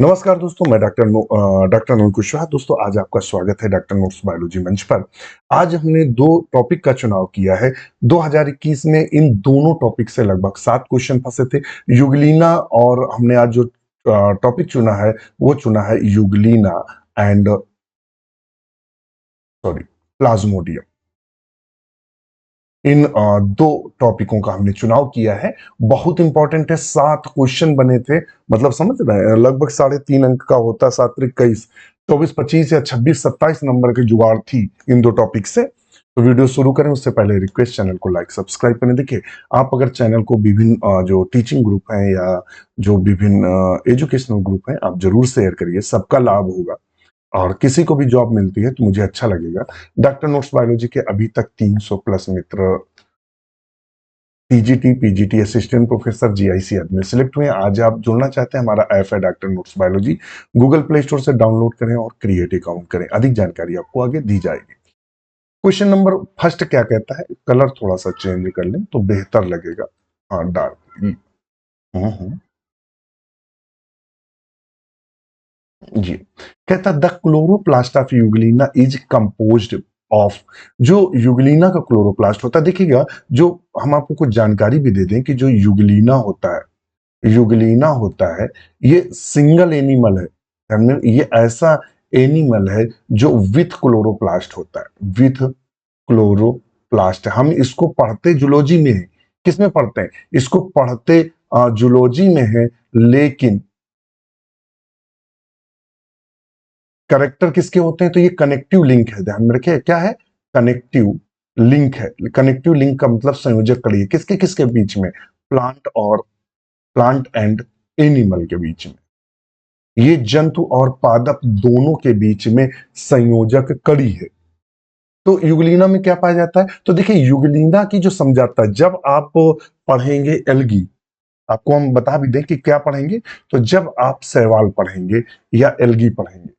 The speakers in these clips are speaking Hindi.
नमस्कार दोस्तों, मैं डॉक्टर अनिल कुशवाहा। दोस्तों, आज आपका स्वागत है डॉक्टर नोट्स बायोलॉजी मंच पर। आज हमने 2 टॉपिक का चुनाव किया है। 2021 में इन दोनों टॉपिक से लगभग 7 क्वेश्चन फंसे थे। यूग्लिना और हमने आज जो टॉपिक चुना है, वो चुना है यूग्लिना एंड सॉरी प्लाज्मोडियम। इन 2 टॉपिकों का हमने चुनाव किया है। बहुत इंपॉर्टेंट है, 7 क्वेश्चन बने थे। मतलब समझ रहे हैं, लगभग 3.5 अंक का होता है। 7 त्रिक 21, 24 25 या 26 27 नंबर की जुगाड़ थी इन 2 टॉपिक से। तो वीडियो शुरू करें उससे पहले रिक्वेस्ट, चैनल को लाइक सब्सक्राइब करें। देखिए, आप अगर चैनल को विभिन्न जो टीचिंग ग्रुप हैं या जो विभिन्न एजुकेशनल ग्रुप हैं, आप जरूर शेयर करिए, सबका लाभ होगा। और किसी को भी जॉब मिलती है तो मुझे अच्छा लगेगा। डॉक्टर नोट्स बायोलॉजी के अभी तक 300 प्लस मित्र TGT PGT assistant professor GIC आदि में सिलेक्ट हुए हैं। आज आप जुड़ना चाहते हैं, हमारा ऐप है doctor notes biology. Google play store से डाउनलोड करें और क्रिएट अकाउंट करें। अधिक जानकारी आपको आगे दी जाएगी। क्वेश्चन नंबर फर्स्ट क्या कहता है, कलर थोड़ा सा चेंज कर लें तो बेहतर लगेगा। हाँ, डार्क। जी, कहता the chloroplast of Euglena is composed of. जो यूग्लिना का क्लोरोप्लास्ट होता है, देखिएगा, जो हम आपको कुछ जानकारी भी दे दें कि जो यूग्लिना होता है, ये सिंगल एनिमल है। ये ऐसा एनिमल है जो विथ क्लोरोप्लास्ट होता है। विथ क्लोरोप्लास्ट हम इसको पढ़ते जूलॉजी में है। किसमें पढ़ते हैं इसको? पढ़ते जूलॉजी में है। लेकिन करेक्टर किसके होते हैं? तो ये कनेक्टिव लिंक है, ध्यान में रखिए। क्या है? कनेक्टिव लिंक है। कनेक्टिव लिंक का मतलब संयोजक कड़ी है। किसके किसके बीच में? प्लांट एंड एनिमल के बीच में। ये जंतु और पादप दोनों के बीच में संयोजक कड़ी है। तो यूग्लिना में क्या पाया जाता है? तो देखिए, यूग्लिना की जो समझाता है, जब आप पढ़ेंगे एल्गी, आपको हम बता भी दें कि क्या पढ़ेंगे। तो जब आप शैवाल पढ़ेंगे या एल्गी पढ़ेंगे,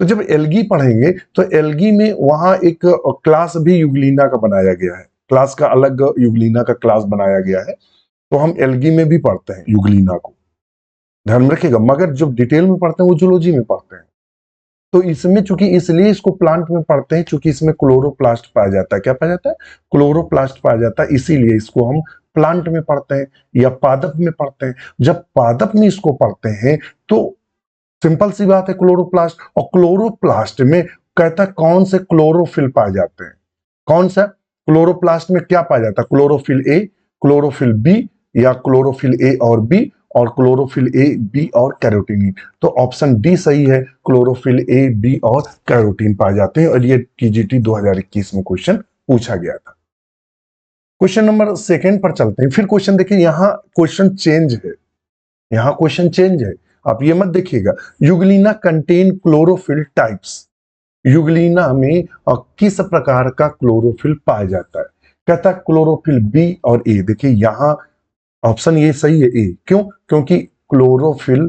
तो जब एल्गी पढ़ेंगे तो एल्गी में वहां एक क्लास भी यूग्लिना का बनाया गया है। क्लास का अलग यूग्लिना का क्लास बनाया गया है। तो हम एल्गी में भी पढ़ते हैं यूग्लिना को, ध्यान में रखिएगा। मगर जो डिटेल में पढ़ते हैं वो जूलॉजी में पढ़ते हैं। तो इसमें चूंकि इसलिए इसको प्लांट में पढ़ते हैं, चूंकि इसमें क्लोरोप्लास्ट पाया जाता है। क्या पाया जाता है? क्लोरोप्लास्ट पाया जाता है, इसीलिए इसको हम प्लांट में पढ़ते हैं या पादप में पढ़ते हैं। जब पादप में इसको पढ़ते हैं तो सिंपल सी बात है, क्लोरोप्लास्ट। और क्लोरोप्लास्ट में कहता कौन से क्लोरोफिल पाए जाते हैं? कौन सा क्लोरोप्लास्ट में क्या पाया जाता है? क्लोरोफिल ए, क्लोरोफिल बी, या क्लोरोफिल ए और बी, और क्लोरोफिल ए बी और कैरोटीन। तो ऑप्शन डी सही है, क्लोरोफिल ए बी और कैरोटीन पाए जाते हैं। और ये टीजीटी 2021 में क्वेश्चन पूछा गया था। क्वेश्चन नंबर सेकंड पर चलते हैं। फिर क्वेश्चन देखिए, यहां क्वेश्चन चेंज है। यहां क्वेश्चन चेंज है, आप ये मत देखिएगा। Euglena contain chlorophyll types. Euglena में किस प्रकार का क्लोरोफिल पाया जाता है? कहता है क्लोरोफिल बी और ए। देखिए, यहां ऑप्शन ये सही है, ए। क्यों? क्योंकि क्लोरोफिल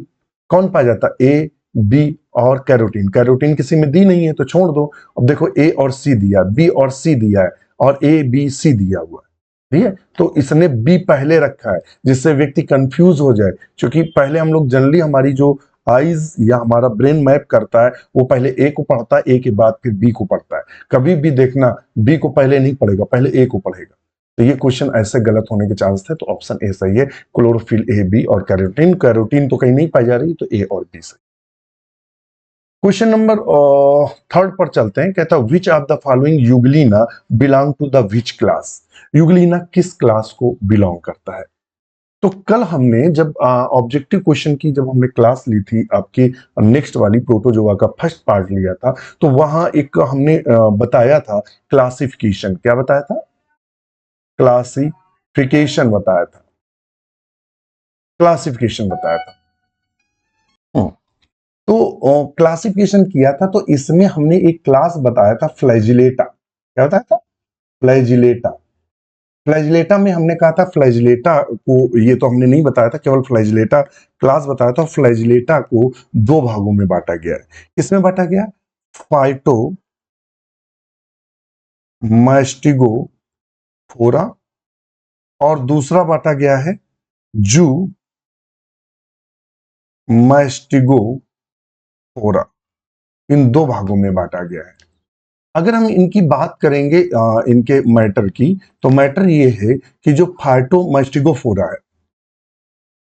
कौन पाया जाता है? ए, बी और कैरोटीन। कैरोटीन किसी में दी नहीं है तो छोड़ दो। अब देखो, ए और सी दिया, बी और सी दिया है, और ए बी सी दिया हुआ है। ठीक है, तो इसने बी पहले रखा है जिससे व्यक्ति कंफ्यूज हो जाए। क्योंकि पहले हम लोग जनरली, हमारी जो आईज या हमारा ब्रेन मैप करता है, वो पहले ए को पढ़ता है, ए के बाद फिर बी को पढ़ता है। कभी भी देखना, बी को पहले नहीं पढ़ेगा, पहले ए को पढ़ेगा। तो ये क्वेश्चन ऐसे गलत होने के चांस थे। तो ऑप्शन ए सही है, क्लोरोफिल ए बी और कैरोटीन। कैरोटीन तो कहीं नहीं पाई जा रही, तो ए और बी सही। क्वेश्चन नंबर थर्ड पर चलते हैं। कहता है which of the following euglena belong to the which class. Euglena किस क्लास को बिलोंग करता है? तो कल हमने जब ऑब्जेक्टिव क्वेश्चन की जब हमने क्लास ली थी, आपकी नेक्स्ट वाली प्रोटोजोआ का फर्स्ट पार्ट लिया था, तो वहां एक हमने बताया था क्लासिफिकेशन। क्या बताया था? क्लासिफिकेशन बताया था। क्लासिफिकेशन बताया था। हम्म, तो क्लासिफिकेशन किया था, तो इसमें हमने एक क्लास बताया था, फ्लैजिलेटा। क्या बताया था? फ्लैजिलेटा। फ्लैजिलेटा में हमने कहा था, फ्लैजिलेटा को, ये तो हमने नहीं बताया था, केवल फ्लैजिलेटा क्लास बताया था। फ्लैजिलेटा को 2 भागों में बांटा गया है। किसमें बांटा गया? फाइटो मैस्टिगोफोरा, और दूसरा बांटा गया है जू मैस्टिगोफोरा, इन दो भागों में बांटा गया है। अगर हम इनकी बात करेंगे इनके मैटर की, तो मैटर ये है कि जो फाइटोमैस्टिगोफोरा है,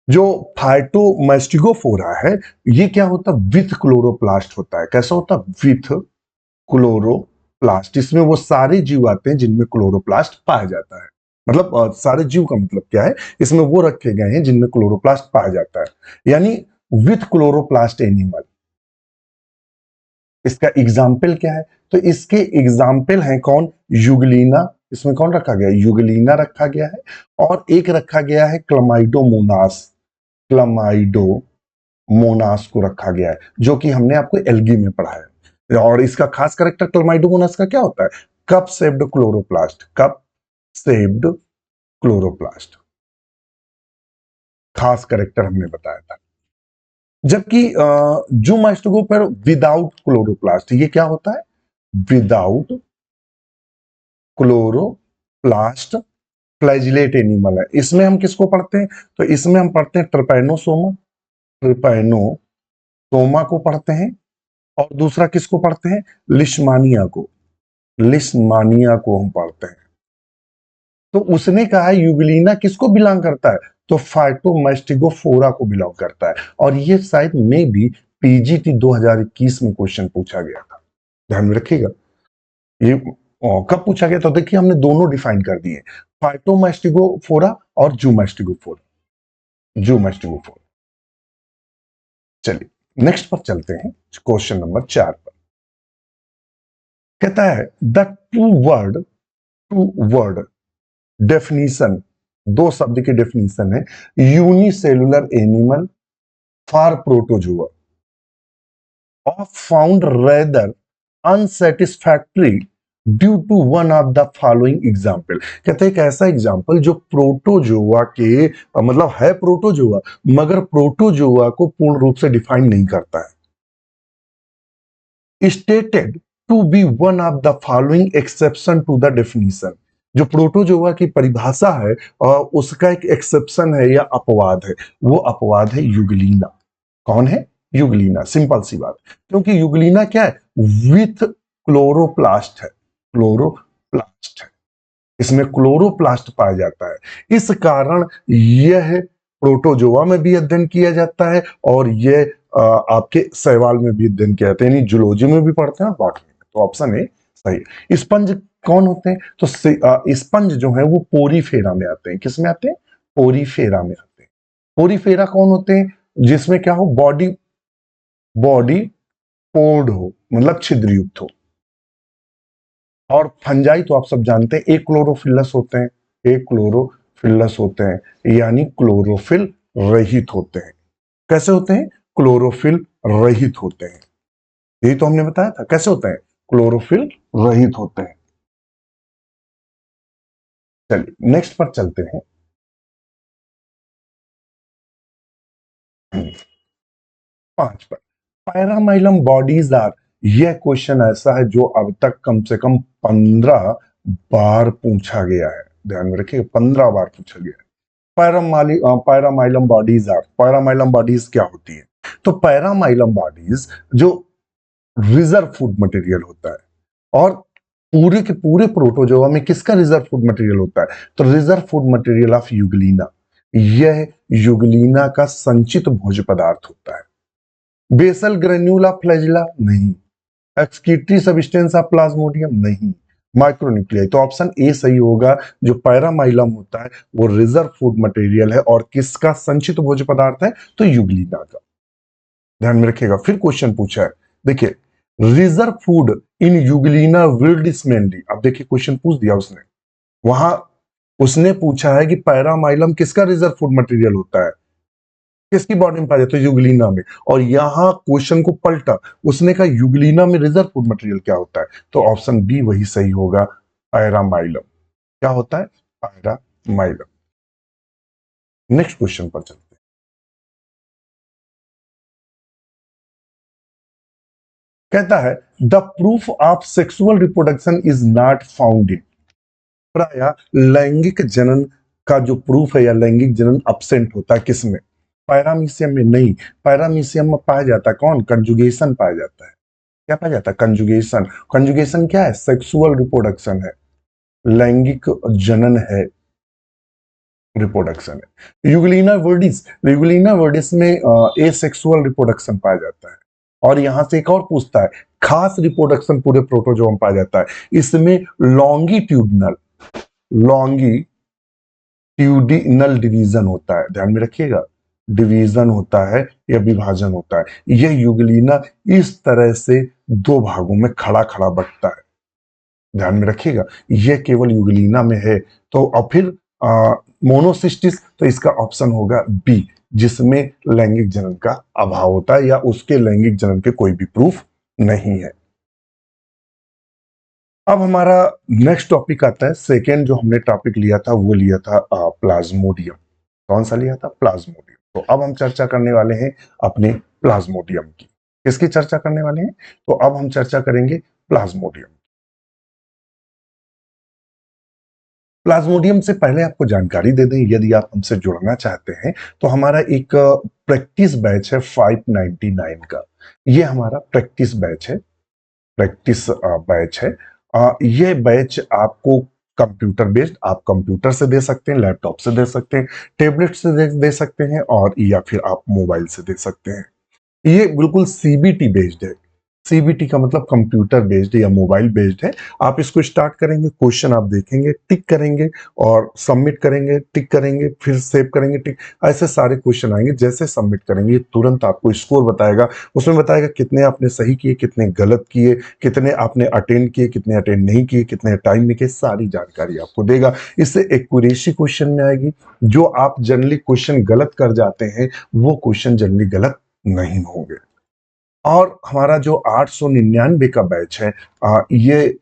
जो फाइटोमैस्टिगोफोरा है, ये क्या होता है, विथ क्लोरोप्लास्ट होता है। कैसा होता है, विथ क्लोरोप्लास्ट। इसमें वो सारे जीव आते हैं जिनमें क्लोरोप्लास्ट पाया जाता है। मतलब सारे जीव का मतलब क्या है, इसमें वो रखे गए हैं जिनमें क्लोरोप्लास्ट पाया जाता है, यानी विथ क्लोरोप्लास्ट एनिमल। इसका एग्जाम्पल क्या है, तो इसके एग्जाम्पल हैं कौन, यूगलीना। इसमें कौन रखा गया है, यूगलीना रखा गया है। और एक रखा गया है क्लमाइडोमोनास, क्लमाइडोमोनास को रखा गया है, जो कि हमने आपको एल्गी में पढ़ा है। और इसका खास कैरेक्टर क्लमाइडोमोनास का क्या होता है, कप सेप्ड क्लोरोप्लास्ट, कप सेप्ड क्लोरोप्लास्ट खास कैरेक्टर हमने बताया था। जबकि जो माइस्टोगो पर विदाउट क्लोरोप्लास्ट, ये क्या होता है, विदाउट क्लोरोप्लास्ट फ्लैजिलेट एनिमल है। इसमें हम किसको पढ़ते हैं, तो इसमें हम पढ़ते हैं ट्रिपैनोसोमा, ट्रिपैनोसोमा को पढ़ते हैं। और दूसरा किसको पढ़ते हैं, लिशमानिया को, लिशमानिया को हम पढ़ते हैं। तो उसने कहा यूगलीना किसको बिलोंग करता है, तो फाइटोमैस्टिगोफोरा को बिलोंग करता है। और ये शायद में भी पीजीटी 2021 में क्वेश्चन पूछा गया था, ध्यान में रखिएगा। ये कब पूछा गया, तो देखिए हमने दोनों डिफाइन कर दिए, फाइटोमैस्टिगोफोरा और जूमैस्टिगोफोरा, जूमैस्टिगोफोरा। चलिए नेक्स्ट पर चलते हैं, क्वेश्चन नंबर 4 पर। कहता है द टू वर्ड डेफिनीशन, दो शब्द की डेफिनीशन है, unicellular animal for protozoa of found rather unsatisfactory due to one of the following example. कहते हैं एक ऐसा एग्जाम्पल जो प्रोटोजोआ के मतलब है प्रोटोजोआ, मगर प्रोटोजोआ को पूर्ण रूप से डिफाइन नहीं करता है। Stated to be one of the following exception to the definition, जो प्रोटोजोआ की परिभाषा है उसका एक एक्सेप्शन है या अपवाद है, वो अपवाद है यूगलीना। कौन है, यूगलीना, सिंपल सी बात। क्योंकि यूगलीना क्या है, विथ क्लोरोप्लास्ट है, क्लोरोप्लास्ट है, इसमें क्लोरोप्लास्ट पाया जाता है। इस कारण यह प्रोटोजोआ में भी अध्ययन किया जाता है और यह आपके शैवाल में भी अध्ययन किया जाता है, यानी जूलॉजी में भी पढ़ते हैं और बॉटनी में। तो ऑप्शन ए सही। स्पंज कौन होते हैं, तो स्पंज जो है वो पोरीफेरा में आते हैं। किस में आते हैं, पोरीफेरा में आते हैं। पोरीफेरा कौन होते हैं, जिसमें क्या हो, बॉडी बॉडी पोर्ड हो, मतलब छिद्र युक्त हो। और फंजाई तो आप सब जानते हैं एक क्लोरोफिलस होते हैं, एक क्लोरोफिलस होते हैं, यानी क्लोरोफिल रहित होते हैं। कैसे होते हैं, क्लोरोफिल रहित होते हैं। यही तो हमने बताया था, कैसे होते हैं, क्लोरोफिल रहित होते हैं। चलिए नेक्स्ट पर चलते हैं। 5 पर, पैरामाइलम बॉडीज आर, यह क्वेश्चन ऐसा है जो अब तक कम से कम 15 बार पूछा गया है, ध्यान में रखिए 15 बार पूछा गया है। पैरामाइलम बॉडीज आर, पैरामाइलम बॉडीज क्या होती है, तो पैरामाइलम बॉडीज जो रिजर्व फूड मटेरियल होता है, और पूरे के पूरे प्रोटोजोआ में किसका रिजर्व फूड मटेरियल होता है, तो रिजर्व फूड मटेरियल ऑफ यूगलीना, यह यूगलीना का संचित भोज्य पदार्थ होता है। बेसल ग्रेन्यूला फ्लैजिला नहीं, एक्सक्रीटरी सब्सटेंस ऑफ प्लाज्मोडियम नहीं, माइक्रोन्यूक्लियाई। तो ऑप्शन ए सही होगा, जो पैरामाइलम होता है वो रिजर्व फूड मटेरियल है और किसका संचित भोज्य पदार्थ है, तो यूगलीना का। ध्यान में रखिएगा। फिर क्वेश्चन पूछा है, देखिए रिजर्व फूड इन यूगलीना विल्डिस मेनली, अब देखिए क्वेश्चन पूछ दिया उसने, वहां उसने पूछा है कि पैरामाइलम किसका रिजर्व फूड मटेरियल होता है, किसकी बॉडी में पाया जाता है, यूगलीना में। और यहां क्वेश्चन को पलटा, उसने कहा यूगलीना में रिजर्व फूड मटेरियल क्या होता है, तो ऑप्शन बी वही सही होगा, पैरामाइलम। क्या होता है, पैरामाइलम। नेक्स्ट क्वेश्चन पर चलते हैं। कहता है the proof of sexual reproduction is not found in, प्राय लैंगिक जनन का जो प्रूफ है या लैंगिक जनन अब्सेंट होता है किसमें, पैरामीशियम में नहीं। पैरामीशियम में पाया जाता है कौन? कंजुगेशन पाया जाता है। क्या पाया जाता है? कंजुगेशन। कंजुगेशन क्या है? सेक्सुअल रिप्रोडक्शन है, लैंगिक जनन है, रिप्रोडक्शन है। यूग्लिना वर्डिस में एसेक्सुअल रिप्रोडक्शन पाया जाता है। और यहां से एक और पूछता है, खास रिप्रोडक्शन पूरे प्रोटोजोआ में पाया जाता है। इसमें लॉन्गिट्यूडिनल डिवीजन होता है, ध्यान में रखिएगा, डिवीजन होता है या विभाजन होता है। यह यूग्लिना इस तरह से दो भागों में खड़ा खड़ा बंटता है, ध्यान में रखिएगा, यह केवल यूग्लिना में है। तो अब फिर मोनोसिस्टिस, तो इसका ऑप्शन होगा बी, जिसमें लैंगिक जनन का अभाव होता है या उसके लैंगिक जनन के कोई भी प्रूफ नहीं है। अब हमारा नेक्स्ट टॉपिक आता है, सेकेंड जो हमने टॉपिक लिया था वो लिया था प्लाज्मोडियम। कौन सा लिया था? प्लाज्मोडियम। तो अब हम चर्चा करने वाले हैं अपने प्लाज्मोडियम की। किसकी चर्चा करने वाले हैं? तो अब हम चर्चा करेंगे प्लाज्मोडियम। प्लाज्मोडियम से पहले आपको जानकारी दे दें, यदि आप हमसे जुड़ना चाहते हैं तो हमारा एक प्रैक्टिस बैच है 599 का। ये हमारा प्रैक्टिस बैच है, प्रैक्टिस बैच है। ये बैच आपको कंप्यूटर बेस्ड, आप कंप्यूटर से दे सकते हैं, लैपटॉप से दे सकते हैं, टैबलेट से दे सकते हैं, और या फिर आप मोबाइल से दे सकते हैं। ये बिल्कुल सीबीटी बेस्ड है। सीबीटी का मतलब कंप्यूटर बेस्ड या मोबाइल बेस्ड है। आप इसको स्टार्ट करेंगे, क्वेश्चन आप देखेंगे, टिक करेंगे और सबमिट करेंगे, टिक करेंगे, फिर सेव करेंगे, टिक, ऐसे सारे क्वेश्चन आएंगे। जैसे सबमिट करेंगे तुरंत आपको स्कोर बताएगा, उसमें बताएगा कितने आपने सही किए, कितने गलत किए, कितने आपने अटेंड किए, कितने अटेंड नहीं किए, कितने टाइम में किए, सारी जानकारी आपको देगा। इससे एक्यूरेसी क्वेश्चन में आएगी। जो आप जनरली क्वेश्चन गलत कर जाते हैं वो क्वेश्चन जनरली गलत नहीं होंगे। और हमारा जो 899 का बैच है, ये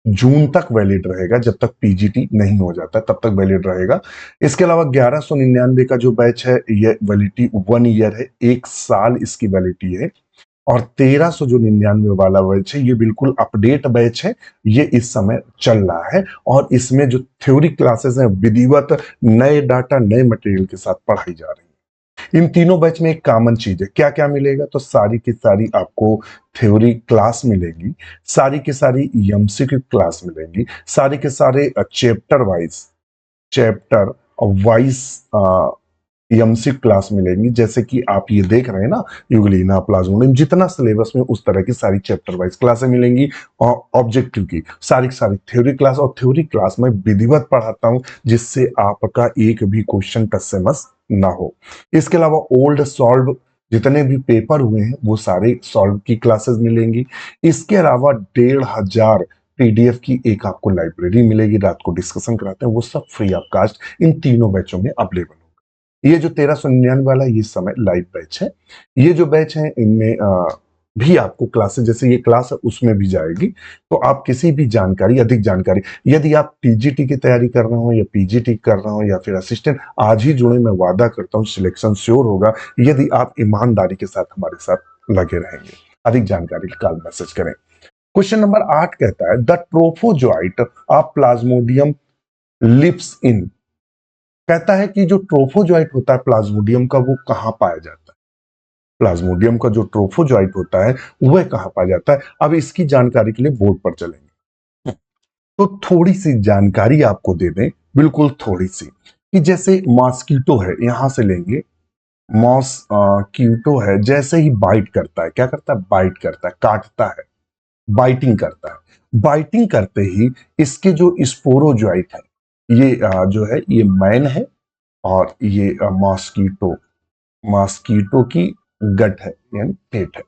जून तक वैलिड रहेगा, जब तक पीजीटी नहीं हो जाता तब तक वैलिड रहेगा। इसके अलावा 1199 का जो बैच है, ये वैलिडिटी 1 ईयर है, 1 साल इसकी वैलिडिटी है। और 1399 वाला बैच है, ये बिल्कुल अपडेट बैच है, ये इस समय चल रहा है। और इसमें जो थ्योरी क्लासेस हैं विधिवत नए डाटा नए मटेरियल के साथ पढ़ाई जा रही है। इन तीनों बैच में एक कॉमन चीज है, क्या क्या मिलेगा? तो सारी की सारी आपको थ्योरी क्लास मिलेंगी, सारी की सारी एमसीक्यू क्लास मिलेंगी, सारे के सारे चैप्टर वाइज एमसीक्यू क्लास मिलेंगी। जैसे कि आप ये देख रहे हैं ना, यूग्लिना, प्लाज्मोडियम, जितना सिलेबस में उस तरह की सारी चैप्टर वाइज क्लासें मिलेंगी। और ऑब्जेक्टिव की सारी थ्योरी क्लास, और थ्योरी क्लास में विधिवत पढ़ाता हूं, जिससे आपका एक भी क्वेश्चन टच से मस ना हो। इसके अलावा ओल्ड सॉल्व जितने भी पेपर हुए हैं वो सारे सॉल्व की क्लासेस मिलेंगी। इसके अलावा 1500 पीडीएफ की एक आपको लाइब्रेरी मिलेगी, रात को डिस्कशन कराते हैं, वो सब फ्री ऑफ कास्ट इन तीनों बैचों में अवेलेबल होगा। ये जो 1399 वाला ये समय लाइव बैच है। ये जो बैच है इनमें भी आपको क्लासेस, जैसे ये क्लास है उसमें भी जाएगी। तो आप किसी भी जानकारी, अधिक जानकारी, यदि आप टीजीटी की तैयारी कर रहे हो या पीजीटी कर रहे हो या फिर असिस्टेंट, आज ही जुड़े, मैं वादा करता हूँ सिलेक्शन श्योर होगा यदि आप ईमानदारी के साथ हमारे साथ लगे रहेंगे। अधिक जानकारी के कॉल मैसेज करें। क्वेश्चन नंबर 8 कहता है, the trophozoite of plasmodium lives in. कहता है कि जो ट्रोफोजोइट होता है प्लाज्मोडियम का वो कहां पाया जाता है? प्लाज्मोडियम का जो ट्रोफोजोइट होता है वह कहां पाया जाता है? अब इसकी जानकारी के लिए बोर्ड पर चलेंगे, तो थोड़ी सी जानकारी आपको दे दें, बिल्कुल थोड़ी सी, कि जैसे मॉस्किटो है, यहां से लेंगे, मॉस्किटो है, जैसे ही बाइट करता है, क्या करता है? बाइट करता है, काटता है, बाइटिंग करता है। बाइटिंग करते ही इसके जो स्पोरोजोइट है, ये जो है ये मैन है, और ये मॉस्कीटो, मॉस्कीटो की गट है यानी पेट है।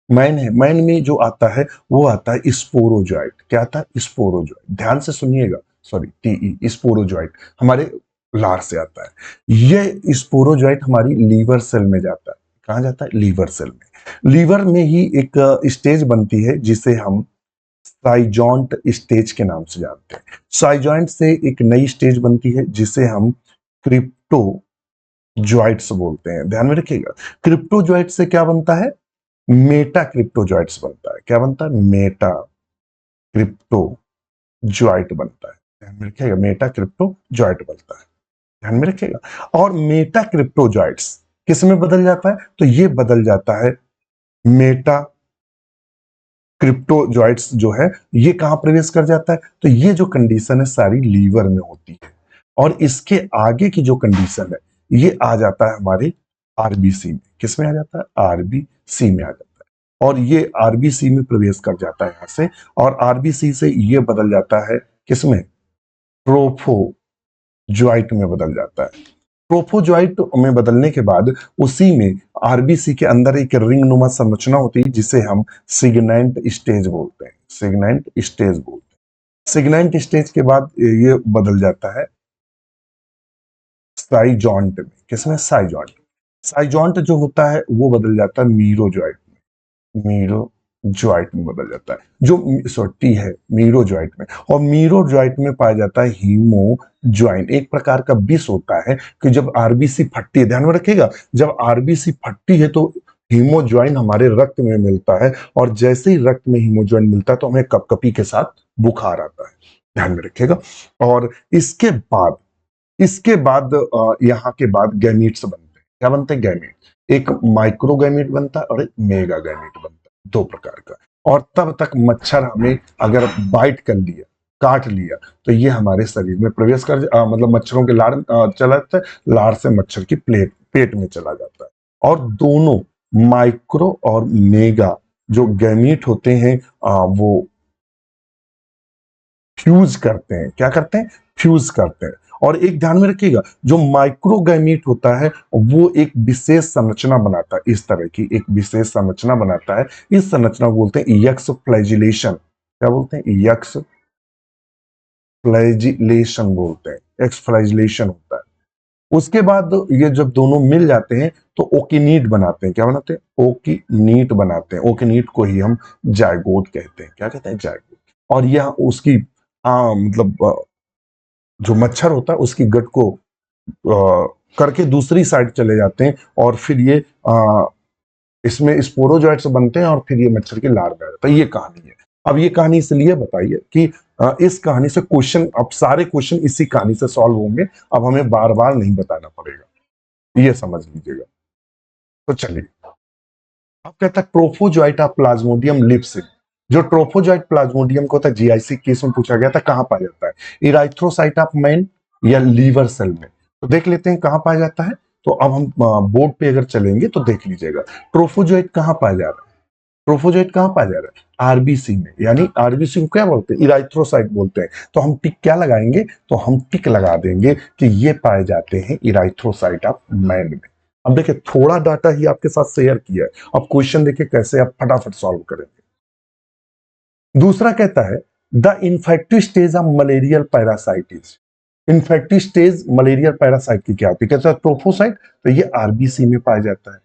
मैन है, मैन में जो आता है वो आता है स्पोरोजोइट। क्या आता है? स्पोरोजोइट, ध्यान से सुनिएगा, सॉरी टीई, स्पोरोजोइट हमारे लार से आता है। यह स्पोरोजोइट हमारी लीवर सेल में जाता है। कहाँ जाता है? लीवर सेल में। लीवर में ही एक स्टेज बनती है जिसे हम साइजॉन्ट स्टेज के नाम से जानते हैं। साइजॉन्ट से एक नई स्टेज बनती है जिसे हम क्रिप्टो ज्वाइट्स बोलते हैं, ध्यान में रखिएगा। क्रिप्टोजॉइट से क्या बनता है? मेटा क्रिप्टोजॉइट्स बनता है। क्या बनता है? मेटा क्रिप्टोजॉइट बनता है, ध्यान में रखिएगा, मेटा क्रिप्टोजॉइट बनता है, ध्यान में रखिएगा। और मेटा क्रिप्टोजॉइट्स किस में बदल जाता है? तो ये बदल जाता है मेटा क्रिप्टोजॉइट्स जो है, ये कहां प्रवेश कर जाता है? तो ये जो कंडीशन है सारी लीवर में होती है, और इसके आगे की जो कंडीशन है ये आ जाता है हमारे आरबीसी में। किस में आ जाता है? आरबीसी में आ जाता है, और ये आरबीसी में प्रवेश कर जाता है यहां से, और आरबीसी से ये बदल जाता है किसमें? ट्रोफोजॉइट में बदल जाता है। ट्रोफोजॉइट में बदलने के बाद उसी में आरबीसी के अंदर एक रिंग नुमा संरचना होती है जिसे हम सिग्नेंट स्टेज बोलते हैं। सिग्नेंट स्टेज बोलते हैं। सिग्नेंट स्टेज के बाद ये बदल जाता है साइजॉन्ट में। किसमें? साइजॉन्ट। साइजॉन्ट जो होता है वो बदल जाता है मीरोजॉइट में। मीरोजॉइट में बदल जाता है, जो सॉरी है मीरोजॉइट में, और मीरोजॉइट में पाया जाता है हीमोजॉइन। एक प्रकार का विष होता है कि जब आरबीसी फटती है, ध्यान में रखिएगा, जब आरबीसी फटती है तो हीमोजॉइन हमारे रक्त में मिलता है, और जैसे ही रक्त में हीमोजॉइन मिलता है तो हमें कपकपी के साथ बुखार आता है। ध्यान में रखिएगा। और इसके बाद यहाँ के बाद गैमीट्स बनते हैं। क्या बनते हैं? गैमीट। एक माइक्रो गैमीट बनता है और एक मेगा गैमीट बनता है, दो प्रकार का। और तब तक मच्छर हमें अगर बाइट कर लिया, काट लिया, तो ये हमारे शरीर में प्रवेश कर मतलब मच्छरों के लार चला जाता है, लार से मच्छर की पेट में चला जाता है। और दोनों माइक्रो और मेगा जो गैमीट होते हैं वो फ्यूज करते हैं। क्या करते हैं? फ्यूज करते हैं। और एक ध्यान में रखिएगा, जो माइक्रोगैमीट होता है वो एक विशेष संरचना बनाता है, इस तरह की एक विशेष संरचना बनाता है। इस संरचना को बोलते हैं यक्स फ्लैजिलेशन। क्या बोलते हैं? यक्स फ्लैजिलेशन बोलते हैं। एक्स फ्लैजिलेशन होता है। उसके बाद ये जब दोनों मिल जाते हैं तो ओकिनीट बनाते हैं। क्या बनाते हैं? ओकिनीट बनाते हैं। ओकिनीट को ही हम जायगोट कहते हैं। क्या कहते हैं? जायगोट। और यह उसकी मतलब जो मच्छर होता है उसकी गट को करके दूसरी साइड चले जाते हैं, और फिर ये इसमें स्पोरोजॉइट्स बनते हैं, और फिर ये मच्छर के लार्वा आ जाता है। ये कहानी है। अब ये कहानी इसलिए बताइए कि इस कहानी से क्वेश्चन, अब सारे क्वेश्चन इसी कहानी से सॉल्व होंगे, अब हमें बार बार नहीं बताना पड़ेगा, ये समझ लीजिएगा। तो चलिए, अब कहता है ट्रोफोजॉइट ऑफ प्लाज्मोडियम लिप्स। जो ट्रोफोजॉइट प्लाज्मोडियम को होता है, जीआईसी केस में पूछा गया था, कहां पाया जाता है? इराइथ्रोसाइट ऑफ मैन या लीवर सेल में? तो देख लेते हैं कहां पाया जाता है। तो अब हम बोर्ड पे अगर चलेंगे तो देख लीजिएगा ट्रोफोजॉइट कहां पाया जा रहा है। ट्रोफोजॉइट कहां पाया जा रहा है? आरबीसी में। यानी आरबीसी को क्या बोलते हैं? इराइथ्रोसाइट बोलते हैं। तो हम टिक क्या लगाएंगे? तो हम टिक लगा देंगे कि ये पाए जाते हैं इराइथ्रोसाइट ऑफ मैन में। अब देखिए, थोड़ा डाटा ही आपके साथ शेयर किया है, अब क्वेश्चन देखिए कैसे आप फटाफट सॉल्व करेंगे। दूसरा कहता है the infective stage of malarial parasites. Infective stage malarial parasite की क्या होती है? कहता है ट्रोफोसाइट, तो ये आरबीसी में पाया जाता है।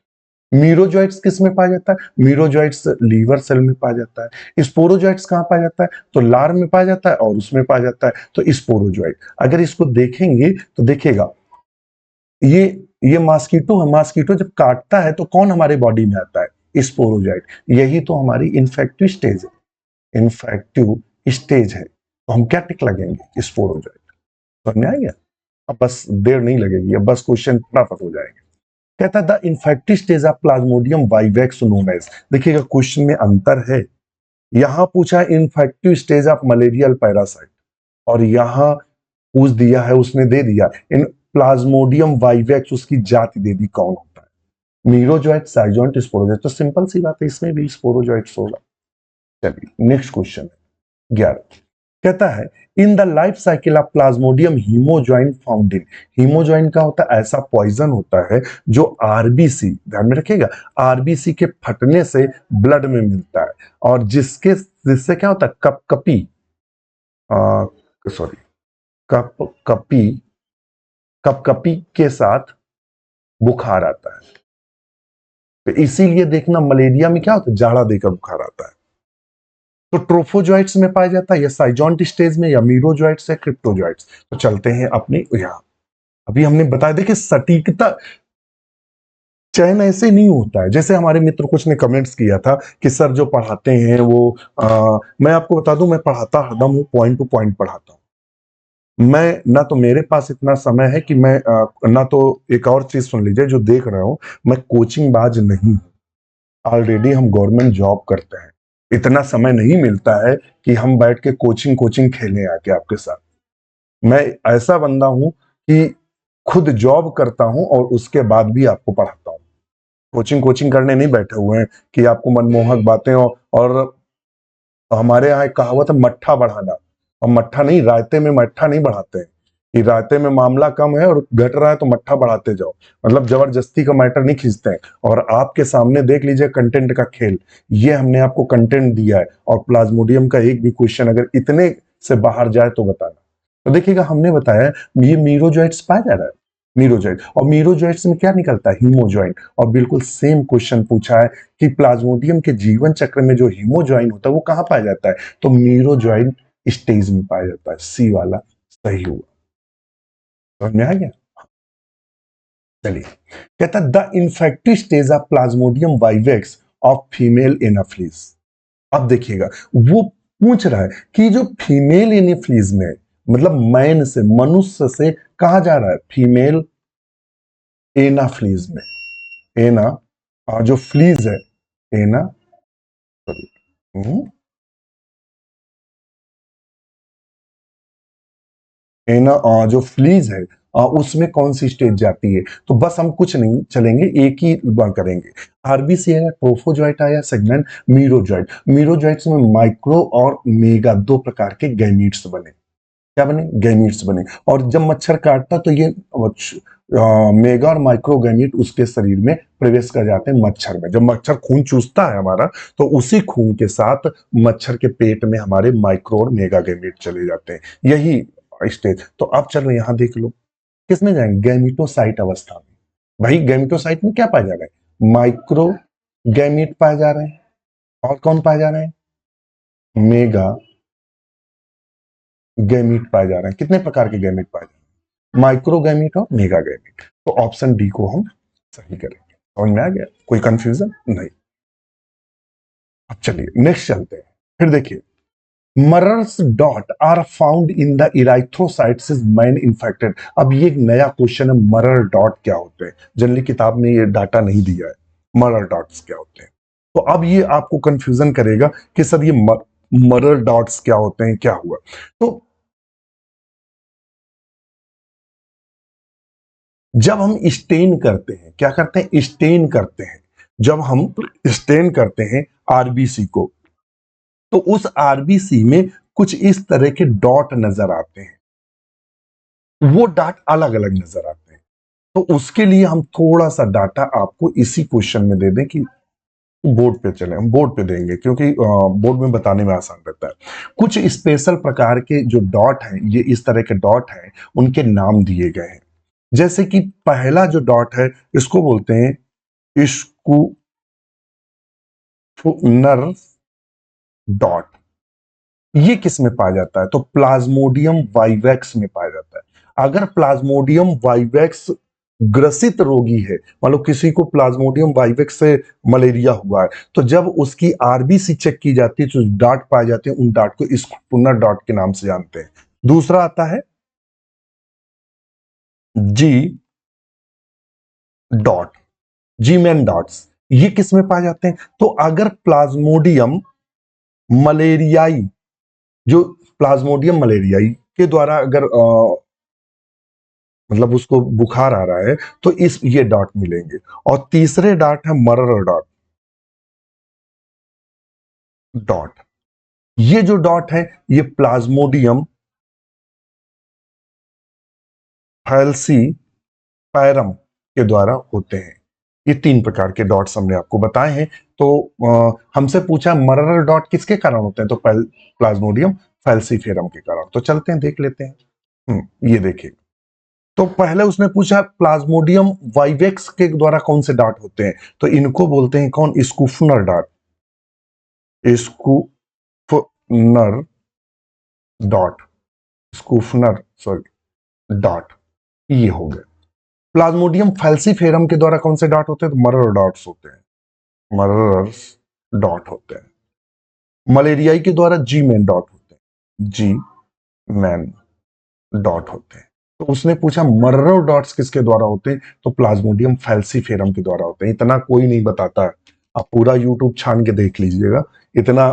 मीरोजॉइट्स किस में पाया जाता है? मीरोजॉइट्स लीवर सेल में पाया जाता है। स्पोरोजॉइट्स कहां पाया जाता है? तो लार में पाया जाता है और उसमें पाया जाता है, तो स्पोरोजॉइट। अगर इसको देखेंगे तो देखिएगा, ये ये मॉस्किटो है। मॉस्किटो जब काटता है तो कौन हमारे बॉडी में आता है? स्पोरोजॉइट। यही तो हमारी इन्फेक्टिव स्टेज है। इन्फेक्टिव स्टेज है, तो हम क्या टिक लगेंगे? स्पोरोजॉइट। समझ में आ गया? अब बस देर नहीं लगेगी, अब बस क्वेश्चन फटाफट हो जाएंगे। कहता है the infective stage of plasmodium vivax known as. देखिएगा क्वेश्चन में अंतर है। यहां पूछा है infective stage of malarial parasite, और यहां पूछ दिया है, उसने दे दिया इन प्लाज्मोडियम वाइवेक्स, उसकी जाति दे दी कौन होता है? मीरोजॉइट, साइजॉइट, स्पोरोजॉइट। तो सिंपल सी बात है, इसमें भी स्पोरोजॉइट्स होगा। चलिए नेक्स्ट क्वेश्चन है 11। कहता है in the life cycle of Plasmodium hemozoin found in. Hemozoin का होता है ऐसा पॉइजन होता है जो आरबीसी, ध्यान में रखिएगा, आरबीसी के फटने से ब्लड में मिलता है, और जिससे क्या होता है? कपकपी, सॉरी, कपकपी कपकपी के साथ बुखार आता है। तो इसीलिए देखना मलेरिया में क्या होता है? जाड़ा देकर बुखार आता है। तो ट्रोफोजॉइट्स में पाया जाता है या साइजॉन्ट स्टेज में, या मीरोजॉइट्स या क्रिप्टोजॉइट्स। तो चलते हैं अपने यहां। अभी हमने बताया, देखिए सटीकता चयन ऐसे नहीं होता है। जैसे हमारे मित्र कुछ ने कमेंट्स किया था कि सर जो पढ़ाते हैं वो मैं आपको बता दूं, मैं पढ़ाता हरदम हूं, पॉइंट टू पॉइंट पढ़ाता हूं। मैं ना तो मेरे पास इतना समय है कि मैं ना तो एक और चीज सुन लीजिए जो देख रहा हूं, मैं कोचिंग बाज नहीं हूं। ऑलरेडी हम गवर्नमेंट जॉब करते हैं। इतना समय नहीं मिलता है कि हम बैठ के कोचिंग कोचिंग खेलें आके आपके साथ। मैं ऐसा बंदा हूं कि खुद जॉब करता हूं और उसके बाद भी आपको पढ़ाता हूं। कोचिंग कोचिंग करने नहीं बैठे हुए हैं कि आपको मनमोहक बातें और हमारे यहाँ एक कहावत है मट्ठा बढ़ाना। और मट्ठा नहीं, रायते में मट्ठा नहीं बढ़ाते हैं कि रायते में मामला कम है और घट रहा है तो मट्ठा बढ़ाते जाओ। मतलब जबरदस्ती का मैटर नहीं खींचते हैं। और आपके सामने देख लीजिए कंटेंट का खेल। ये हमने आपको कंटेंट दिया है और प्लाज्मोडियम का एक भी क्वेश्चन अगर इतने से बाहर जाए तो बताना। तो देखिएगा, हमने बताया ये मीरोजॉइट्स पाया जा रहा है। मीरोजॉइट, और मीरोजॉइट्स में क्या निकलता है? हीमोजॉइंट। और बिल्कुल सेम क्वेश्चन पूछा है कि प्लाज्मोडियम के जीवन चक्र में जो हीमोजॉइन होता है वो कहां पाया जाता है? तो मीरोजॉइन स्टेज में पाया जाता है। सी वाला सही हुआ। समझ में आ गया? चलिए, कहता है the infective stage of plasmodium vivax of female Anopheles. अब देखिएगा, वो पूछ रहा है कि जो फीमेल एनाफ्लीज में, मतलब मैन से, मनुष्य से कहा जा रहा है? फीमेल एनाफ्लीज में। एना जो फ्लीज है, एना, सॉरी, एना जो फ्लीज है उसमें कौन सी स्टेज जाती है? तो बस हम कुछ नहीं चलेंगे, एक ही बार करेंगे। आरबीसी आया, ट्रोफोजॉइट आया, सेगमेंट मीरोजॉइट। मीरोजॉइट्स में माइक्रो और मेगा दो प्रकार के गैमीट्स बने। क्या बने? गैमीट्स बने। और जब मच्छर काटता तो ये मेगा और माइक्रो गैमीट उसके शरीर में प्रवेश कर जाते हैं मच्छर में। जब मच्छर खून चूसता है हमारा, तो उसी खून के साथ मच्छर के पेट में हमारे माइक्रो और मेगा गैमीट चले जाते हैं। यही स्टेज। तो अब चलो यहां देख लो, किसमें जाएंगे? गैमिटोसाइट अवस्था में। भाई गैमिटोसाइट में क्या पाया जा रहा है? माइक्रो गैमीट पाए जा रहे हैं। और कौन पाए जा रहे हैं? मेगा गैमीट पाए जा रहे हैं। कितने प्रकार के गैमीट पाए जा रहे हैं? माइक्रो गैमीट और मेगा गैमीट। तो ऑप्शन डी को हम सही करेंगे। समझ में आ गया? कोई कंफ्यूजन नहीं। अब चलिए नेक्स्ट चलते हैं। फिर देखिए, Maurer's dot are found in the erythrocytes is man infected. अब ये एक नया क्वेश्चन है, मरर डॉट क्या होते हैं? जनरली किताब में ये डाटा नहीं दिया है, मरर डॉट्स क्या होते हैं। तो अब ये आपको कंफ्यूजन करेगा कि सर ये मरर डॉट्स क्या होते हैं, क्या हुआ? तो जब हम स्टेन करते हैं, क्या करते हैं? स्टेन करते हैं। जब हम स्टेन करते हैं आरबीसी को, तो उस आरबीसी में कुछ इस तरह के डॉट नजर आते हैं। वो डॉट अलग अलग नजर आते हैं। तो उसके लिए हम थोड़ा सा डाटा आपको इसी क्वेश्चन में दे दें कि बोर्ड पे चले। हम बोर्ड पे देंगे क्योंकि बोर्ड में बताने में आसान रहता है। कुछ स्पेशल प्रकार के जो डॉट हैं, ये इस तरह के डॉट हैं, उनके नाम दिए गए हैं। जैसे कि पहला जो डॉट है, इसको बोलते हैं स्कूफनर डॉट। ये किस में पाया जाता है? तो प्लाज्मोडियम वाइवेक्स में पाया जाता है। अगर प्लाज्मोडियम वाइवेक्स ग्रसित रोगी है, मान लो किसी को प्लाज्मोडियम वाइवेक्स से मलेरिया हुआ है, तो जब उसकी आरबीसी चेक की जाती है तो डाट पाए जाते हैं, उन डाट को स्कूफनर डॉट के नाम से जानते हैं। दूसरा आता है जी डॉट, जी मैन डॉट्स। ये किस में पाए जाते हैं? तो अगर प्लाज्मोडियम मलेरियाई, जो प्लाज्मोडियम मलेरियाई के द्वारा अगर मतलब उसको बुखार आ रहा है, तो इस ये डॉट मिलेंगे। और तीसरे डॉट है मरर डॉट। डॉट, ये जो डॉट है, ये प्लाज्मोडियम फैल्सी पैरम के द्वारा होते हैं। ये तीन प्रकार के डॉट्स हमने आपको बताए हैं। तो हमसे पूछा मरर डॉट किसके कारण होते हैं? तो प्लाज्मोडियम फैल्सीफेरम के कारण। तो चलते हैं देख लेते हैं। ये देखिए, तो पहले उसने पूछा प्लाज्मोडियम वाइवेक्स के द्वारा कौन से डॉट होते हैं? तो इनको बोलते हैं कौन? स्कूफनर डॉट। स्कूफनर डॉट, स्कूफनर सॉरी डॉट, ये हो गए। प्लाज्मोडियम फैल्सीफेरम के द्वारा कौन से डॉट होते हैं? तो मरर डॉट्स होते हैं। मरर्स डॉट होते हैं। मलेरियाई के द्वारा जी मैन डॉट होते हैं। जी मैन डॉट होते हैं। तो उसने पूछा मर्रो डॉट्स किसके द्वारा होते हैं, तो प्लाज्मोडियम फैल्सीफेरम के द्वारा होते हैं। इतना कोई नहीं बताता है, आप पूरा यूट्यूब छान के देख लीजिएगा। इतना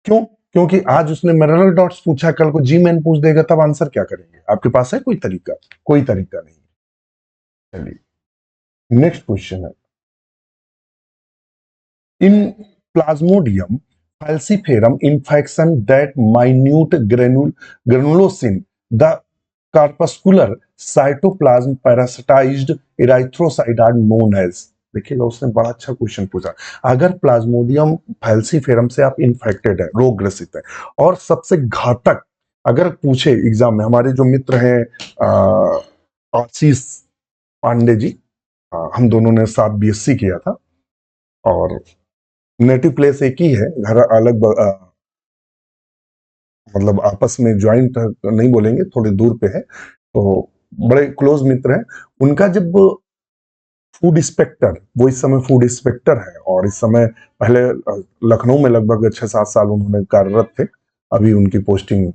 क्यों? क्योंकि आज उसने मिनरल डॉट्स पूछा, कल को जी मैन पूछ देगा, तब आंसर क्या करेंगे? आपके पास है कोई तरीका? कोई तरीका नहीं। चलिए नेक्स्ट क्वेश्चन है, इन Plasmodium falciparum infection that minute granulosin the corpuscular cytoplasm parasitized erythrocyte are known as। देखिएगा उसने बड़ा अच्छा क्वेश्चन पूछा। अगर प्लाज्मोडियम फैल्सीफेरम से आप इन्फेक्टेड है, रोग ग्रसित है, और सबसे घातक अगर पूछे एग्जाम में, हमारे जो मित्र हैं आशीष पांडे जी, हम दोनों ने साथ बीएससी किया था, और नेटिव प्लेस एक ही है, घर अलग मतलब आपस में ज्वाइंट नहीं बोलेंगे, थोड़ी दूर पे है, तो बड़े क्लोज मित्र हैं। उनका जब फूड इंस्पेक्टर, वो इस समय फूड इंस्पेक्टर है, और इस समय पहले लखनऊ में लगभग 6-7 साल उन्होंने कार्यरत थे, अभी उनकी पोस्टिंग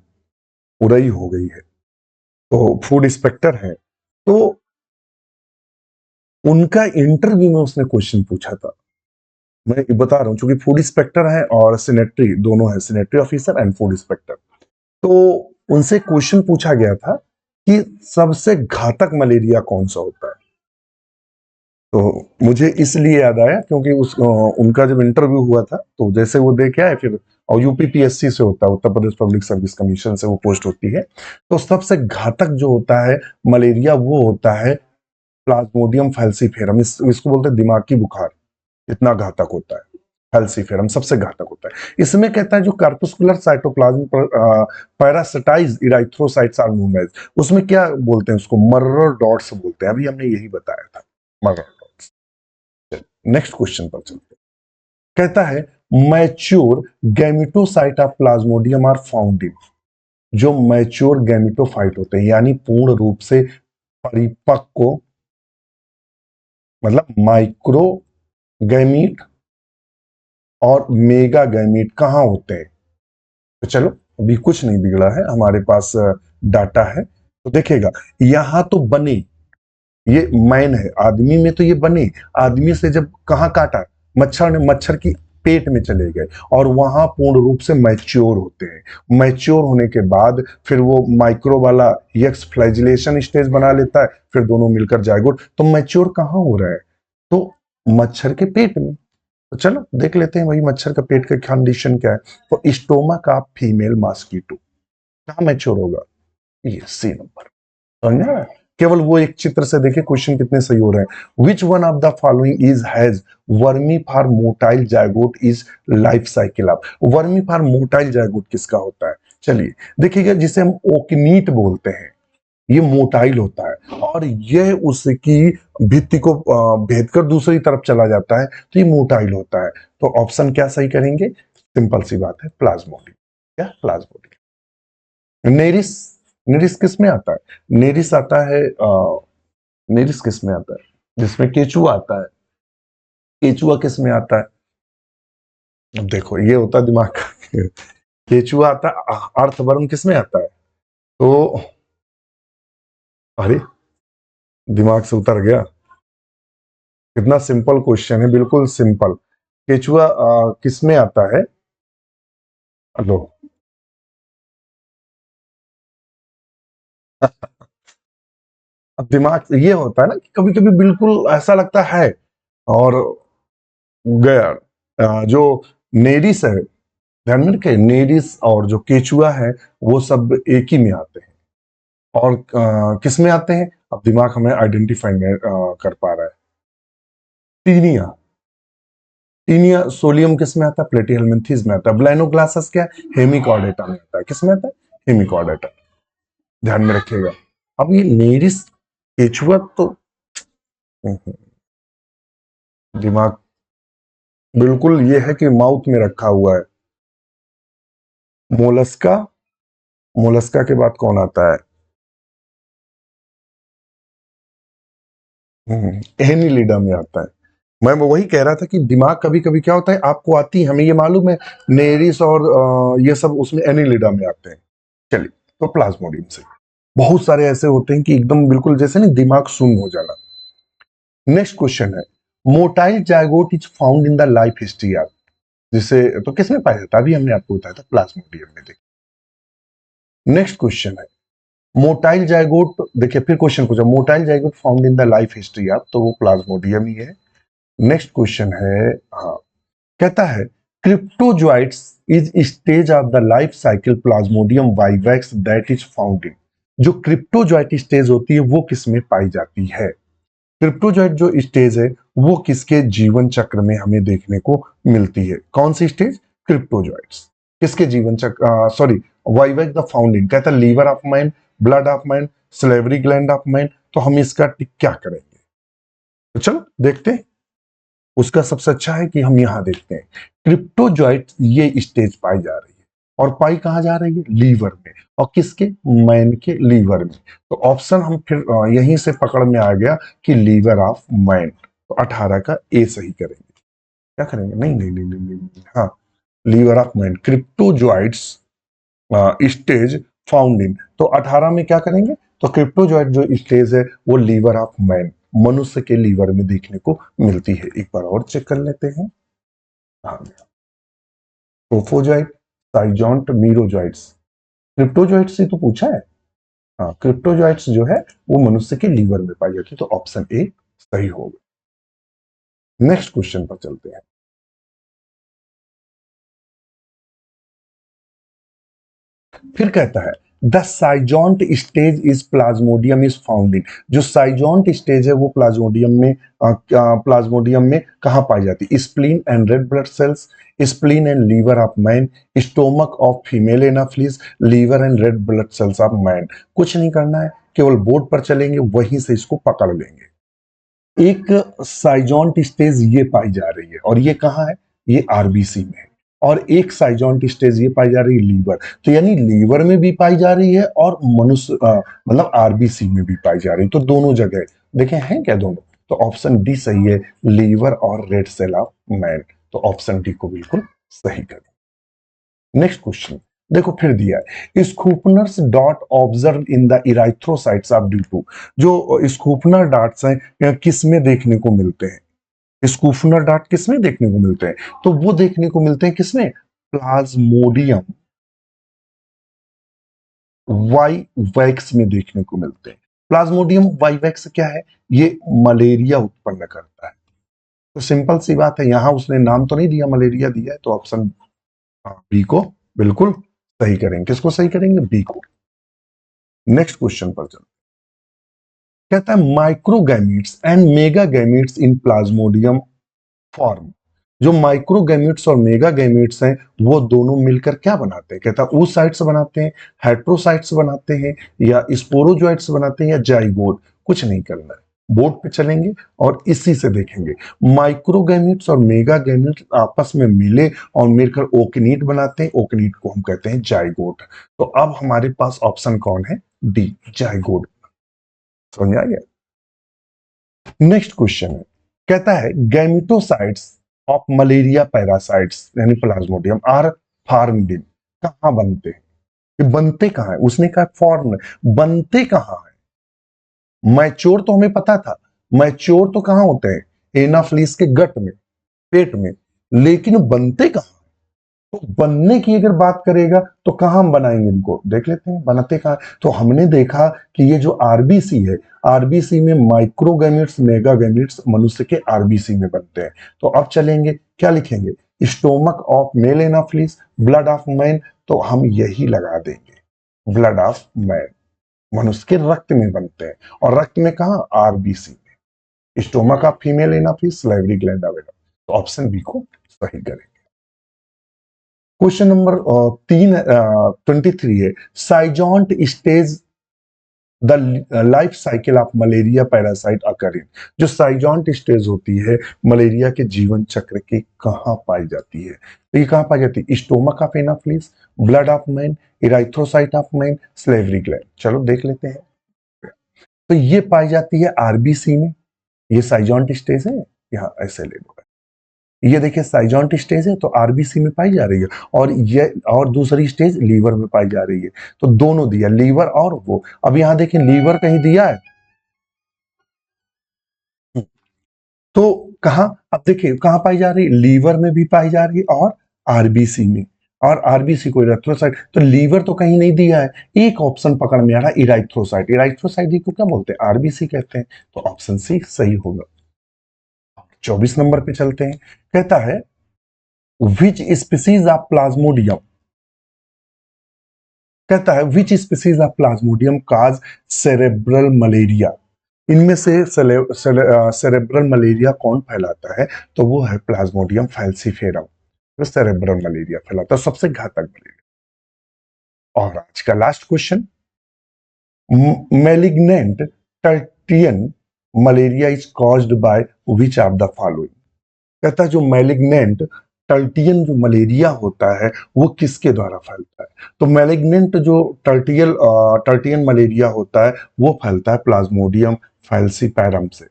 पूरा ही हो गई है, तो फूड इंस्पेक्टर है। तो उनका इंटरव्यू में उसने क्वेश्चन पूछा था, मैं बता रहा हूं, चूंकि फूड इंस्पेक्टर है और सेनेटरी दोनों है, sanitary officer and food inspector, तो उनसे क्वेश्चन पूछा गया था कि सबसे घातक मलेरिया कौन सा होता है। तो मुझे इसलिए याद आया क्योंकि उनका जब इंटरव्यू हुआ था, तो जैसे वो दे के आए फिर, और यूपीपीएससी से होता है, Uttar Pradesh public service commission से वो पोस्ट होती है, तो सबसे घातक जो होता है मलेरिया, वो होता है प्लाज्मोडियम फैल्सीफेरम। इसको बोलते हैं दिमाग की बुखार, इतना घातक होता है फैल्सीफेरम, सबसे घातक होता है। इसमें कहता है जो corpuscular cytoplasm parasitize erythrocytes are known as, उसमें क्या बोलते हैं उसको, मर्रर डॉट्स बोलते हैं, अभी हमने यही बताया था, मर्रर डॉट्स। नेक्स्ट क्वेश्चन पर चलते हैं, कहता है mature gametocyte of plasmodium are found in, जो मैच्योर गैमिटोफाइट होते हैं, यानी पूर्ण रूप से परिपक्व, मतलब माइक्रो गैमीट और मेगा गैमीट कहाँ होते हैं। तो चलो अभी कुछ नहीं बिगड़ा है, हमारे पास डाटा है, तो देखेगा यहां तो बने, ये मैन है, आदमी में तो ये बने, आदमी से जब कहाँ काटा, मच्छर ने, मच्छर की पेट में चले गए, और वहां पूर्ण रूप से मैच्योर होते हैं। मैच्योर होने के बाद फिर वो माइक्रो वाला यक्स फ्लैजिलेशन स्टेज बना लेता है, फिर दोनों मिलकर जायगोट। तो मैच्योर कहाँ हो रहा है, तो मच्छर के पेट में। तो चलो देख लेते हैं वही मच्छर का पेट का कंडीशन क्या है। तो स्टोमक ऑफ फीमेल मॉस्किटो कहाँ मैच्योर होगा, ये सी नंबर, समझा? केवल वो एक चित्र से देखे क्वेश्चन कितने सही हो रहे हैं। Which one of the following is has vermi for motile zygote is life cycle of, vermi for motile zygote किसका होता है, चलिए देखिएगा, जिसे हम ओकनीट बोलते हैं, ये मोटाइल होता है, और यह उसकी भित्ति को भेद कर दूसरी तरफ चला जाता है, तो ये मोटाइल होता है। तो ऑप्शन क्या सही करेंगे, सिंपल सी बात है, प्लाज्मोडियम। क्या, प्लाज्मोडियम। नेरिस, नेरिस किस में आता है, नेरिस आता है नेरिस किस में आता है, जिसमें केचुआ आता है। केचुआ किस में आता है, अब देखो ये होता है दिमाग का केचुआ आता है, अर्थवर्म किस में आता है, तो अरे दिमाग से उतर गया, कितना सिंपल क्वेश्चन है, बिल्कुल सिंपल। केचुआ किस में आता है, लो अब दिमाग ये होता है ना कि कभी कभी बिल्कुल ऐसा लगता है, और गया जो नेरिस है, ध्यान में रखे, नेरिस और जो केचुआ है वो सब एक ही में आते हैं, और किस में आते हैं, अब दिमाग हमें आइडेंटिफाई कर पा रहा है। टीनिया, टीनिया सोलियम किस में आता है, प्लेटीहेल्मिन्थेस में आता है। ब्लाइनोग्लासस क्या है, हेमिकॉर्डेटा में आता है, किस में आता है, हेमिकॉर्डेटा, ध्यान में रखिएगा। अब ये नेरिस केचुआ तो दिमाग बिल्कुल ये है कि माउथ में रखा हुआ है। मोलस्का, मोलस्का के बाद कौन आता है, एनिलिडा में आता है। मैं वही कह रहा था कि दिमाग कभी कभी क्या होता है, आपको आती है, हमें ये मालूम है, नेरिस और ये सब उसमें एनिलिडा में आते हैं। चलिए तो प्लाज्मोडियम से। बहुत सारे ऐसे होते हैं कि एकदम बिल्कुल जैसे नहीं दिमाग शून्य हो जाना। नेक्स्ट क्वेश्चन है, motile zygote is found in the life history of, जिसे तो किसमें पाया जाता है, अभी हमने आपको बताया था प्लाज्मोडियम में। देखिए नेक्स्ट क्वेश्चन है, मोटाइल जायगोट, देखिए फिर क्वेश्चन पूछा, motile zygote found in the life history of, तो वो प्लाज्मोडियम ही है। नेक्स्ट क्वेश्चन है, हाँ, कहता है cryptozoites is stage of the life cycle Plasmodium vivax that is found in, जो क्रिप्टोजोइट स्टेज होती है वो किसमें पाई जाती है? क्रिप्टोजोइट जो स्टेज है वो किसके जीवन चक्र में हमें देखने को मिलती है? कौन सी स्टेज? क्रिप्टोजोइट्स। किसके जीवन चक्र, सॉरी, वाइवैक्स द फाउंडिंग, कहता है liver of man, blood of man, salivary gland of man. तो हम इसका टिक क्या करेंगे? तो चलो देखते हैं। उसका सबसे अच्छा है कि हम यहां देखते हैं, क्रिप्टोजॉइट ये स्टेज पाई जा रही है, और पाई कहां जा रही है? लीवर में। और किसके? मैन के लीवर में। तो ऑप्शन हम फिर यहीं से पकड़ में आ गया कि लीवर ऑफ मैन। तो 18 का ए सही करेंगे। क्या करेंगे? नहीं नहीं नहीं नहीं, नहीं, नहीं। हाँ, liver of man, cryptozoites stage found in. तो 18 में क्या करेंगे? तो क्रिप्टोजॉइट जो स्टेज है वो लीवर ऑफ मैन, मनुष्य के लीवर में देखने को मिलती है। एक बार और चेक कर लेते हैं। हाँ, ट्रोफोजॉइट, साइजॉन्ट, मीरोजॉइट्स। क्रिप्टोजॉइट से तो पूछा है। हाँ, क्रिप्टोजॉइट्स जो है वो मनुष्य के लीवर में पाई जाती है, तो ऑप्शन ए सही होगा। नेक्स्ट क्वेश्चन पर चलते हैं। फिर कहता है the schizont stage is Plasmodium is found in, जो साइजॉन्ट स्टेज है वो प्लाज्मोडियम में कहां पाई जाती है? Spleen and red blood cells, spleen and liver of man, stomach of female Anopheles, liver and red blood cells of man. कुछ नहीं करना है, केवल बोर्ड पर चलेंगे, वहीं से इसको पकड़ लेंगे। एक साइजॉन्ट स्टेज ये पाई जा रही है, और ये कहां है? ये आरबीसी में है। और एक साइजॉन्ट स्टेज ये पाई जा रही है लीवर, तो यानी लीवर में भी पाई जा रही है और मनुष्य मतलब आरबीसी में भी पाई जा रही है। तो दोनों जगह देखें हैं क्या दोनों? तो ऑप्शन डी सही है, लीवर और रेड सेल ऑफ मैन। तो ऑप्शन डी को बिल्कुल सही करें। नेक्स्ट क्वेश्चन देखो, फिर दिया है Schuffner's dot observe in the erythrocytes of due, जो स्कूपनर डॉट्स हैं किस में देखने को मिलते हैं? स्कूफनर डार्ट किसमें देखने को मिलते हैं? तो वो देखने को मिलते हैं किसमें? प्लाज्मोडियम वाइवैक्स में देखने को मिलते हैं। प्लाज्मोडियम वाइवैक्स क्या है? ये मलेरिया उत्पन्न करता है। तो सिंपल सी बात है, यहां उसने नाम तो नहीं दिया, मलेरिया दिया है, तो ऑप्शन बी को बिल्कुल सही करेंगे। किसको सही करेंगे? बी को। नेक्स्ट क्वेश्चन पर चलते, कहता है माइक्रोगैमीट्स एंड मेगागैमीट्स इन प्लाज्मोडियम फॉर्म, जो माइक्रोगैमेट्स और मेगागैमेट्स हैं वो दोनों मिलकर क्या बनाते हैं? कहता है oocytes बनाते हैं, हेट्रोसाइट्स बनाते हैं, या स्पोरोजोइट्स बनाते हैं, या जाइगोट। कुछ नहीं करना है, बोर्ड पे चलेंगे और इसी से देखेंगे। माइक्रोगैमेट्स और मेगागैमेट्स आपस में मिले और मिलकर ओकनीट बनाते हैं, ओकनीट को हम कहते हैं जाइगोट। तो अब हमारे पास ऑप्शन कौन है? D, zygote. समझ आ गया? नेक्स्ट क्वेश्चन है, कहता है गैमेटोसाइट्स ऑफ मलेरिया पैरासाइट्स यानी प्लाज्मोडियम आर फॉर्म्ड इन, कहां बनते हैं? ये बनते कहां है? उसने कहा फॉर्म, बनते कहां है? मैच्योर तो हमें पता था, मैच्योर तो कहां होते हैं? एनाफ्लिस के गट में, पेट में। लेकिन बनते कहां? तो बनने की अगर बात करेगा तो कहां हम बनाएंगे इनको? देख लेते हैं बनाते कहां। तो हमने देखा कि ये जो आरबीसी है, आरबीसी में माइक्रोगैमेट्स मेगागैमेट्स मनुष्य के आरबीसी में बनते हैं। तो अब चलेंगे, क्या लिखेंगे? Stomach of male Anopheles, blood of man. तो हम यही लगा देंगे, ब्लड ऑफ मैन। मनुष्य के रक्त में बनते हैं, और रक्त में कहा? आरबीसी में। Stomach of female Anopheles, salivary gland अवेलम। तो ऑप्शन बी को सही करेंगे। क्वेश्चन नंबर 23 है, schizont stage the life cycle of malaria parasite occur in, जो साइजॉन्ट स्टेज होती है मलेरिया के जीवन चक्र के कहां पाई जाती है? तो ये कहां पाई जाती है? Stomach of Anopheles, blood of man, erythrocyte of man, salivary gland. चलो देख लेते हैं। तो ये पाई जाती है आरबीसी में, ये साइजॉन्ट स्टेज है, यहां ऐसे ले लो। ये देखिए साइजॉन्ट स्टेज है तो आरबीसी में पाई जा रही है, और ये और दूसरी स्टेज लीवर में पाई जा रही है। तो दोनों दिया, लीवर और वो। अब यहां देखिए लीवर कहीं दिया है, तो कहां, अब देखिए कहां पाई जा रही है, लीवर में भी पाई जा रही है और आरबीसी में। और आरबीसी को इरेथ्रोसाइट, तो लीवर तो कहीं नहीं दिया है। एक ऑप्शन पकड़ में आ रहा है, इराइथ्रोसाइट। इराइथ्रोसाइट को क्या बोलते हैं, आरबीसी कहते हैं। तो ऑप्शन सी सही होगा। 24 नंबर पे चलते हैं। कहता है विच स्पीसीज ऑफ प्लाज्मोडियम, कहता है which species of Plasmodium cause cerebral malaria. इनमें से सेरेब्रल मलेरिया कौन फैलाता है, तो वो है प्लाज्मोडियम फैल्सीफेरम। तो सेरेब्रल मलेरिया फैलाता है, सबसे घातक मलेरिया। और आज का last question, malignant tertian malaria is caused by which of the following. कहता है जो मैलिग्नेंट टर्टियन जो मलेरिया होता है वो किसके द्वारा फैलता है, तो मैलिग्नेंट जो टर्टियन मलेरिया होता है वो फैलता है प्लाज्मोडियम फैल्सीपैरम से।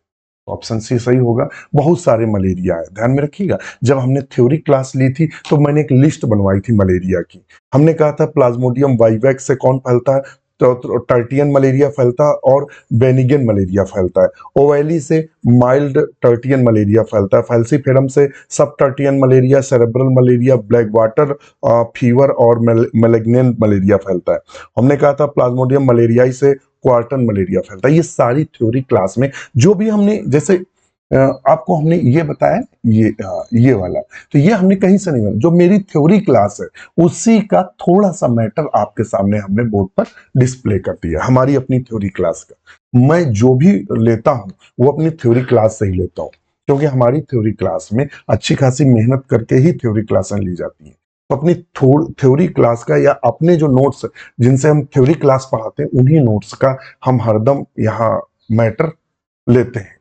ऑप्शन सी सही होगा। बहुत सारे मलेरिया है, ध्यान में रखिएगा। जब हमने थ्योरी क्लास ली थी तो मैंने एक लिस्ट बनवाई थी मलेरिया की। हमने कहा था प्लाज्मोडियम वाइवैक्स से कौन फैलता है, तो टर्टियन मलेरिया फैलता है और बेनिगन मलेरिया फैलता है। ओवैली से माइल्ड टर्टियन मलेरिया फैलता है। फैल्सीफेरम से subtertian malaria, cerebral malaria, black water fever और मैलिग्नेंट मलेरिया फैलता है। हमने कहा था प्लाज्मोडियम मलेरियाई से क्वार्टन मलेरिया फैलता है। ये सारी थ्योरी क्लास में जो भी हमने, जैसे आपको हमने ये बताया, ये वाला, तो ये हमने कहीं से नहीं, जो मेरी थ्योरी क्लास है उसी का थोड़ा सा मैटर आपके सामने हमने बोर्ड पर डिस्प्ले कर दिया, हमारी अपनी थ्योरी क्लास का। मैं जो भी लेता हूं वो अपनी थ्योरी क्लास से ही लेता हूं, क्योंकि हमारी थ्योरी क्लास में अच्छी खासी मेहनत करके ही थ्योरी क्लासें ली जाती हैं। तो अपनी थ्योरी क्लास का या अपने जो नोट्स जिनसे हम थ्योरी क्लास पढ़ाते हैं उन्हीं नोट्स का हम हरदम यहाँ मैटर लेते हैं।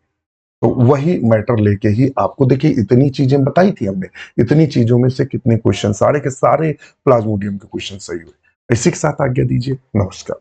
तो वही मैटर लेके ही आपको, देखिए इतनी चीजें बताई थी हमने, इतनी चीजों में से कितने क्वेश्चन, सारे के सारे प्लाज्मोडियम के क्वेश्चन सही हुए। इसी के साथ आज्ञा दीजिए, नमस्कार।